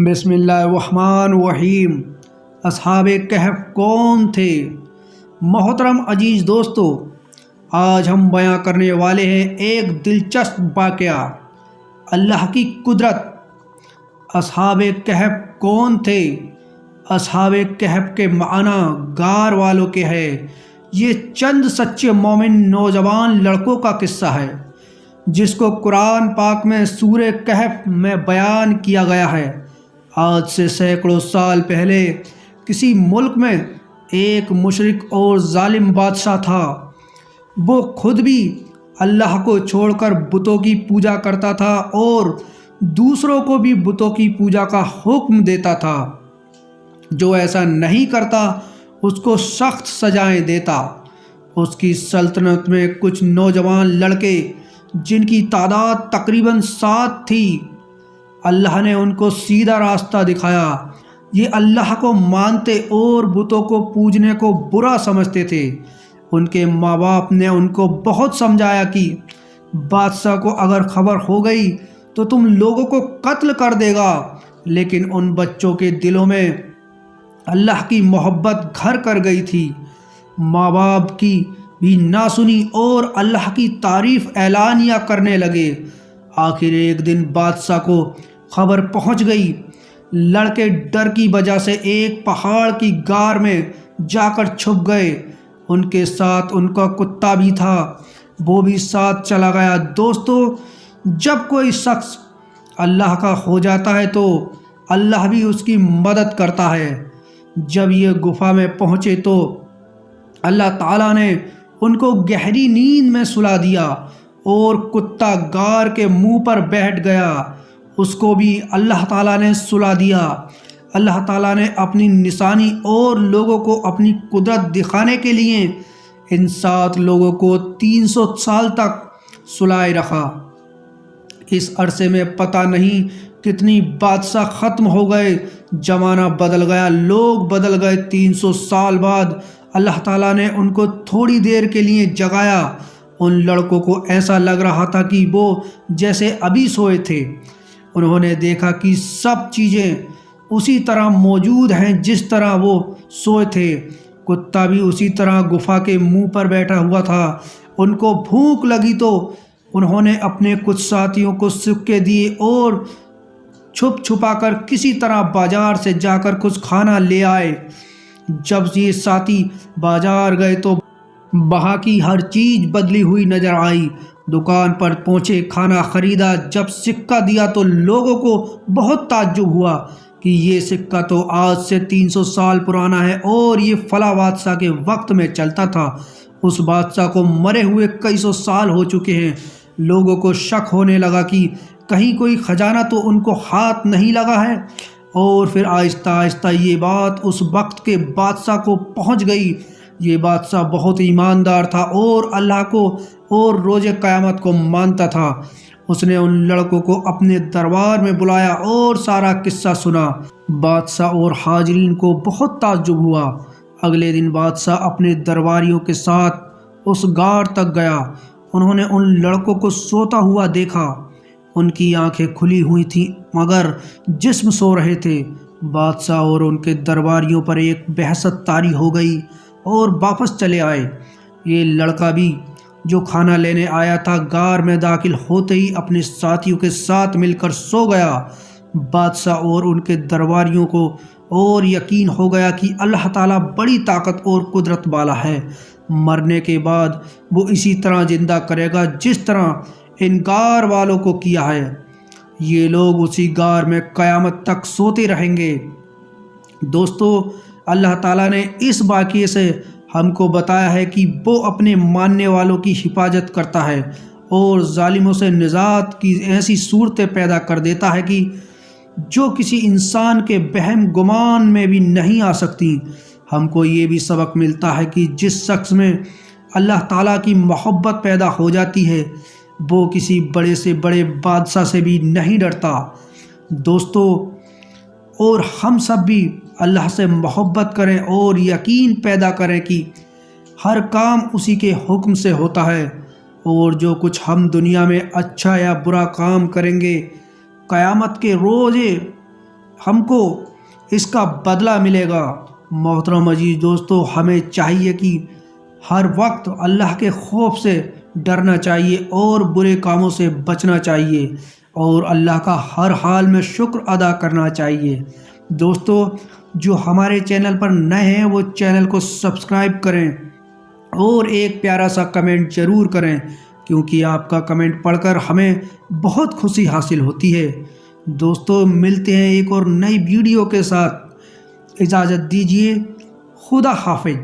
بسم اللہ الرحمن الرحیم۔ اصحاب کہف کون تھے؟ محترم عزیز دوستو، آج ہم بیان کرنے والے ہیں ایک دلچسپ واقعہ، اللہ کی قدرت۔ اصحاب کہف کون تھے؟ اصحاب کہف کے معنی غار والوں کے ہے۔ یہ چند سچے مومن نوجوان لڑکوں کا قصہ ہے جس کو قرآن پاک میں سورہ کہف میں بیان کیا گیا ہے۔ آج سے سینکڑوں سال پہلے کسی ملک میں ایک مشرک اور ظالم بادشاہ تھا۔ وہ خود بھی اللہ کو چھوڑ کر بتوں کی پوجا کرتا تھا اور دوسروں کو بھی بتوں کی پوجا کا حکم دیتا تھا۔ جو ایسا نہیں کرتا اس کو سخت سزائیں دیتا۔ اس کی سلطنت میں کچھ نوجوان لڑکے جن کی تعداد تقریباً 7 تھی، اللہ نے ان کو سیدھا راستہ دکھایا۔ یہ اللہ کو مانتے اور بتوں کو پوجنے کو برا سمجھتے تھے۔ ان کے ماں باپ نے ان کو بہت سمجھایا کہ بادشاہ کو اگر خبر ہو گئی تو تم لوگوں کو قتل کر دے گا، لیکن ان بچوں کے دلوں میں اللہ کی محبت گھر کر گئی تھی۔ ماں باپ کی بھی نہ سنی اور اللہ کی تعریف اعلانیہ کرنے لگے۔ آخر ایک دن بادشاہ کو خبر پہنچ گئی۔ لڑکے ڈر کی وجہ سے ایک پہاڑ کی غار میں جا کر چھپ گئے۔ ان کے ساتھ ان کا کتا بھی تھا، وہ بھی ساتھ چلا گیا۔ دوستو، جب کوئی شخص اللہ کا ہو جاتا ہے تو اللہ بھی اس کی مدد کرتا ہے۔ جب یہ گفا میں پہنچے تو اللہ تعالیٰ نے ان کو گہری نیند میں سلا دیا اور کتا غار کے منہ پر بیٹھ گیا، اس کو بھی اللہ تعالیٰ نے سلا دیا۔ اللہ تعالیٰ نے اپنی نشانی اور لوگوں کو اپنی قدرت دکھانے کے لیے ان 7 لوگوں کو 300 سال تک سلائے رکھا۔ اس عرصے میں پتہ نہیں کتنی بادشاہ ختم ہو گئے، زمانہ بدل گیا، لوگ بدل گئے۔ 300 سال بعد اللہ تعالیٰ نے ان کو تھوڑی دیر کے لیے جگایا۔ ان لڑکوں کو ایسا لگ رہا تھا کہ وہ جیسے ابھی سوئے تھے۔ انہوں نے دیکھا کہ سب چیزیں اسی طرح موجود ہیں جس طرح وہ سوئے تھے۔ کتا بھی اسی طرح گفا کے منہ پر بیٹھا ہوا تھا۔ ان کو بھوک لگی تو انہوں نے اپنے کچھ ساتھیوں کو سکے دیے اور چھپ چھپا کر کسی طرح بازار سے جا کر کچھ کھانا لے آئے۔ جب یہ ساتھی بازار گئے تو وہاں کی ہر چیز بدلی ہوئی نظر آئی۔ دکان پر پہنچے، کھانا خریدا۔ جب سکہ دیا تو لوگوں کو بہت تعجب ہوا کہ یہ سکہ تو آج سے 300 سال پرانا ہے اور یہ فلاں بادشاہ کے وقت میں چلتا تھا۔ اس بادشاہ کو مرے ہوئے کئی سو سال ہو چکے ہیں۔ لوگوں کو شک ہونے لگا کہ کہیں کوئی خزانہ تو ان کو ہاتھ نہیں لگا ہے، اور پھر آہستہ آہستہ یہ بات اس وقت کے بادشاہ کو پہنچ گئی۔ یہ بادشاہ بہت ایماندار تھا اور اللہ کو اور روز قیامت کو مانتا تھا۔ اس نے ان لڑکوں کو اپنے دربار میں بلایا اور سارا قصہ سنا۔ بادشاہ اور حاضرین کو بہت تعجب ہوا۔ اگلے دن بادشاہ اپنے درباریوں کے ساتھ اس غار تک گیا۔ انہوں نے ان لڑکوں کو سوتا ہوا دیکھا۔ ان کی آنکھیں کھلی ہوئی تھیں مگر جسم سو رہے تھے۔ بادشاہ اور ان کے درباریوں پر ایک دہشت طاری ہو گئی اور واپس چلے آئے۔ یہ لڑکا بھی جو کھانا لینے آیا تھا غار میں داخل ہوتے ہی اپنے ساتھیوں کے ساتھ مل کر سو گیا۔ بادشاہ اور ان کے درباریوں کو اور یقین ہو گیا کہ اللہ تعالیٰ بڑی طاقت اور قدرت والا ہے۔ مرنے کے بعد وہ اسی طرح زندہ کرے گا جس طرح ان غار والوں کو کیا ہے۔ یہ لوگ اسی غار میں قیامت تک سوتے رہیں گے۔ دوستو، اللہ تعالیٰ نے اس واقعے سے ہم کو بتایا ہے کہ وہ اپنے ماننے والوں کی حفاظت کرتا ہے اور ظالموں سے نجات کی ایسی صورتیں پیدا کر دیتا ہے کہ جو کسی انسان کے وہم گمان میں بھی نہیں آ سکتی۔ ہم کو یہ بھی سبق ملتا ہے کہ جس شخص میں اللہ تعالیٰ کی محبت پیدا ہو جاتی ہے وہ کسی بڑے سے بڑے بادشاہ سے بھی نہیں ڈرتا۔ دوستو، اور ہم سب بھی اللہ سے محبت کریں اور یقین پیدا کریں کہ ہر کام اسی کے حکم سے ہوتا ہے، اور جو کچھ ہم دنیا میں اچھا یا برا کام کریں گے قیامت کے روز ہم کو اس کا بدلہ ملے گا۔ محترم عزیز دوستو، ہمیں چاہیے کہ ہر وقت اللہ کے خوف سے ڈرنا چاہیے اور برے کاموں سے بچنا چاہیے، اور اللہ کا ہر حال میں شکر ادا کرنا چاہیے۔ دوستو، جو ہمارے چینل پر نئے ہیں وہ چینل کو سبسکرائب کریں اور ایک پیارا سا کمنٹ ضرور کریں، کیونکہ آپ کا کمنٹ پڑھ کر ہمیں بہت خوشی حاصل ہوتی ہے۔ دوستو، ملتے ہیں ایک اور نئی ویڈیو کے ساتھ، اجازت دیجیے، خدا حافظ۔